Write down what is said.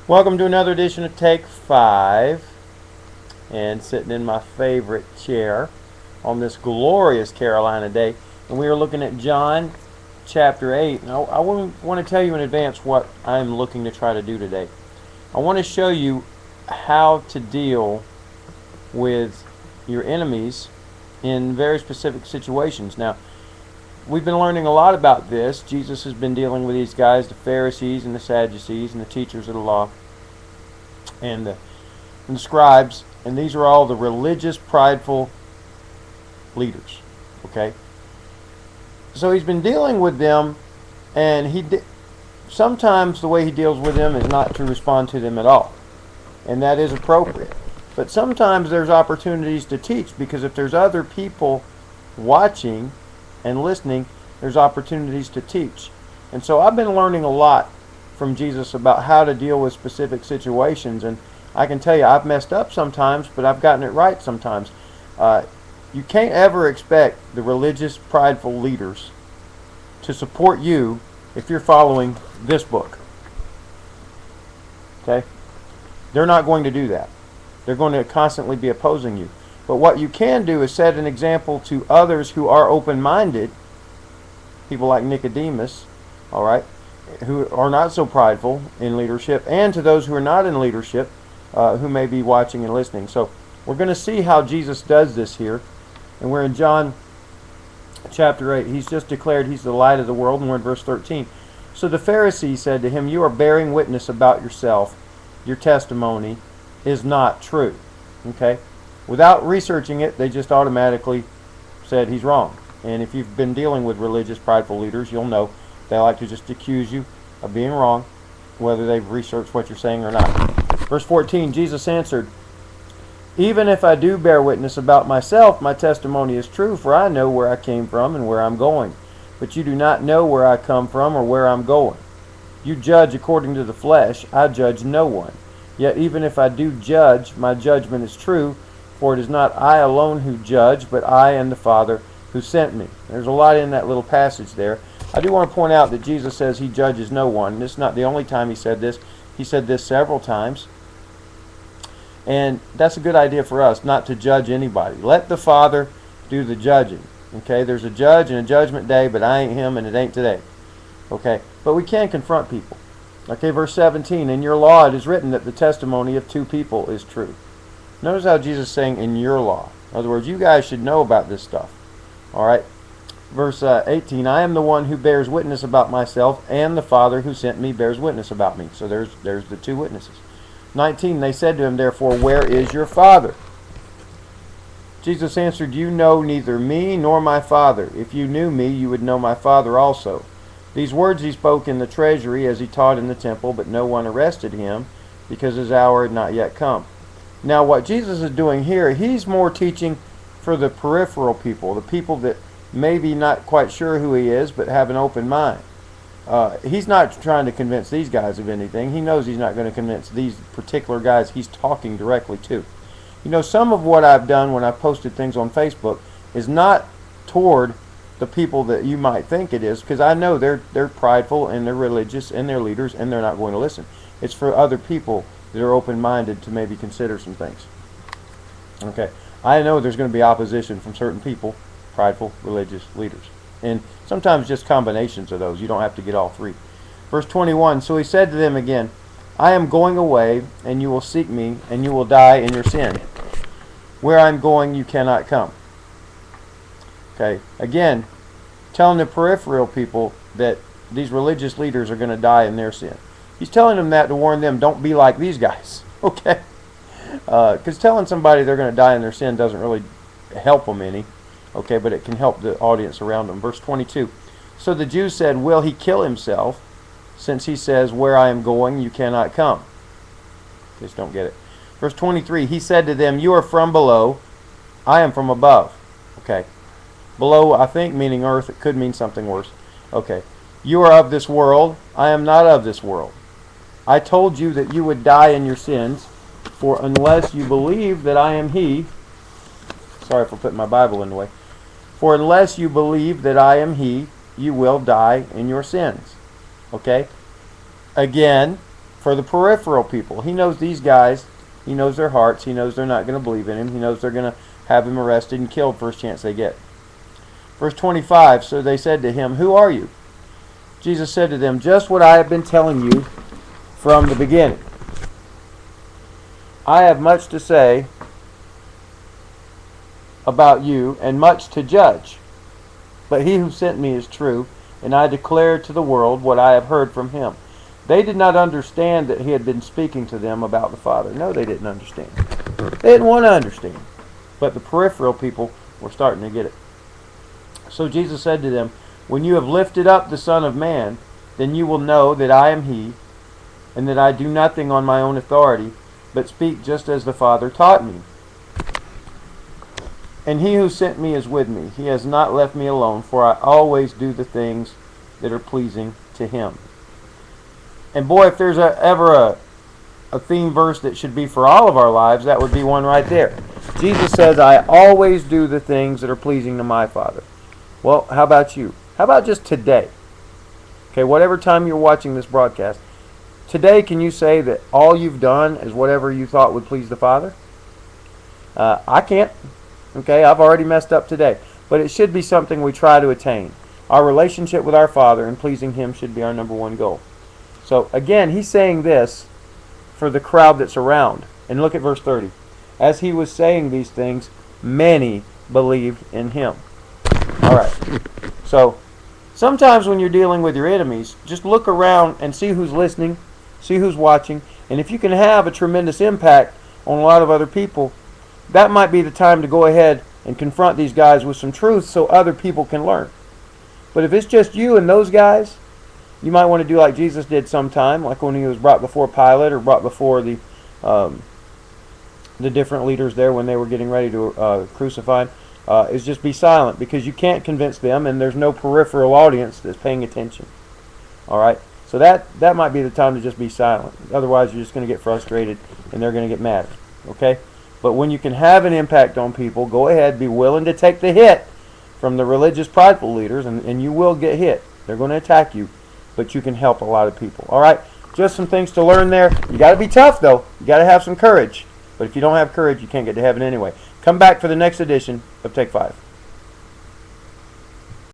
Welcome to another edition of Take 5. And sitting in my favorite chair on this glorious Carolina day. And we are looking at John chapter 8. Now, I want to tell you in advance what I'm looking to try to do today. I want to show you how to deal with your enemies in very specific situations. Now, we've been learning a lot about this. Jesus has been dealing with these guys, the Pharisees and the Sadducees and the teachers of the law and the scribes. And these are all the religious, prideful leaders. Okay? So he's been dealing with them, and sometimes the way he deals with them is not to respond to them at all. And that is appropriate. But sometimes there's opportunities to teach, because if there's other people watching and listening, there's opportunities to teach. And so I've been learning a lot from Jesus about how to deal with specific situations, and I can tell you I've messed up sometimes, but I've gotten it right sometimes. You can't ever expect the religious, prideful leaders to support you if you're following this book. Okay? They're not going to do that. They're going to constantly be opposing you. But what you can do is set an example to others who are open-minded, people like Nicodemus, all right, who are not so prideful in leadership, and to those who are not in leadership, who may be watching and listening. So we're going to see how Jesus does this here. And we're in John chapter 8. He's just declared he's the light of the world, and we're in verse 13. So the Pharisees said to him, "You are bearing witness about yourself. Your testimony is not true." Okay? Without researching it, they just automatically said he's wrong. And if you've been dealing with religious, prideful leaders, you'll know they like to just accuse you of being wrong, whether they've researched what you're saying or not. Verse 14, Jesus answered, "Even if I do bear witness about myself, my testimony is true, for I know where I came from and where I'm going. But you do not know where I come from or where I'm going. You judge according to the flesh. I judge no one. Yet even if I do judge, my judgment is true, for it is not I alone who judge, but I and the Father who sent me." There's a lot in that little passage there. I do want to point out that Jesus says he judges no one. This is not the only time he said this. He said this several times. And that's a good idea for us, not to judge anybody. Let the Father do the judging. Okay, there's a judge and a judgment day, but I ain't him and it ain't today. Okay, but we can confront people. Okay, verse 17, "In your law it is written that the testimony of two people is true." Notice how Jesus is saying in your law. In other words, you guys should know about this stuff. All right, verse 18, "I am the one who bears witness about myself, and the Father who sent me bears witness about me." So there's the two witnesses. 19, "They said to him, therefore, where is your Father?" Jesus answered, "You know neither me nor my Father. If you knew me, you would know my Father also." These words he spoke in the treasury as he taught in the temple, but no one arrested him, because his hour had not yet come. Now what Jesus is doing here, he's more teaching for the peripheral people, the people that maybe not quite sure who he is, but have an open mind. He's not trying to convince these guys of anything. He knows he's not going to convince these particular guys he's talking directly to. You know, some of what I've done when I've posted things on Facebook is not toward the people that you might think it is, because I know they're prideful and they're religious and they're leaders and they're not going to listen. It's for other people that are open-minded to maybe consider some things. Okay, I know there's going to be opposition from certain people, prideful, religious leaders. And sometimes just combinations of those. You don't have to get all three. Verse 21, "So he said to them again, I am going away, and you will seek me, and you will die in your sin. Where I am going, you cannot come." Okay, again, telling the peripheral people that these religious leaders are going to die in their sin. He's telling them that to warn them, don't be like these guys. Okay? Because telling somebody they're going to die in their sin doesn't really help them any. Okay, but it can help the audience around them. Verse 22, "So the Jews said, will he kill himself, since he says, where I am going, you cannot come?" Just don't get it. Verse 23, "He said to them, you are from below, I am from above." Okay. Below, I think, meaning earth. It could mean something worse. Okay. "You are of this world, I am not of this world. I told you that you would die in your sins, for unless you believe that I am he," sorry for putting my Bible in the way, "for unless you believe that I am he, you will die in your sins." Okay? Again, for the peripheral people. He knows these guys. He knows their hearts. He knows they're not going to believe in him. He knows they're going to have him arrested and killed first chance they get. Verse 25, so they said to him, "Who are you?" Jesus said to them, "Just what I have been telling you from the beginning. I have much to say about you and much to judge. But he who sent me is true, and I declare to the world what I have heard from him." They did not understand that he had been speaking to them about the Father. No, they didn't understand. They didn't want to understand. But the peripheral people were starting to get it. So Jesus said to them, "When you have lifted up the Son of Man, then you will know that I am he, and that I do nothing on my own authority, but speak just as the Father taught me. And he who sent me is with me. He has not left me alone, for I always do the things that are pleasing to him." And boy, if there's ever a theme verse that should be for all of our lives, that would be one right there. Jesus says, "I always do the things that are pleasing to my Father." Well, how about you? How about just today? Okay, whatever time you're watching this broadcast, today can you say that all you've done is whatever you thought would please the Father? I can't. Okay, I've already messed up today. But it should be something we try to attain. Our relationship with our Father and pleasing him should be our number one goal. So again, he's saying this for the crowd that's around. And look at verse 30. As he was saying these things, many believed in him. All right. So sometimes when you're dealing with your enemies, just look around and see who's listening, see who's watching. And if you can have a tremendous impact on a lot of other people, that might be the time to go ahead and confront these guys with some truth so other people can learn. But if it's just you and those guys, you might want to do like Jesus did sometime, like when he was brought before Pilate or brought before the different leaders there when they were getting ready to crucify him, is just be silent, because you can't convince them and there's no peripheral audience that's paying attention. All right? So that might be the time to just be silent. Otherwise, you're just going to get frustrated and they're going to get mad. Okay? But when you can have an impact on people, go ahead, be willing to take the hit from the religious prideful leaders, and you will get hit. They're going to attack you, but you can help a lot of people. All right? Just some things to learn there. You got to be tough, though. You got to have some courage. But if you don't have courage, you can't get to heaven anyway. Come back for the next edition of Take 5.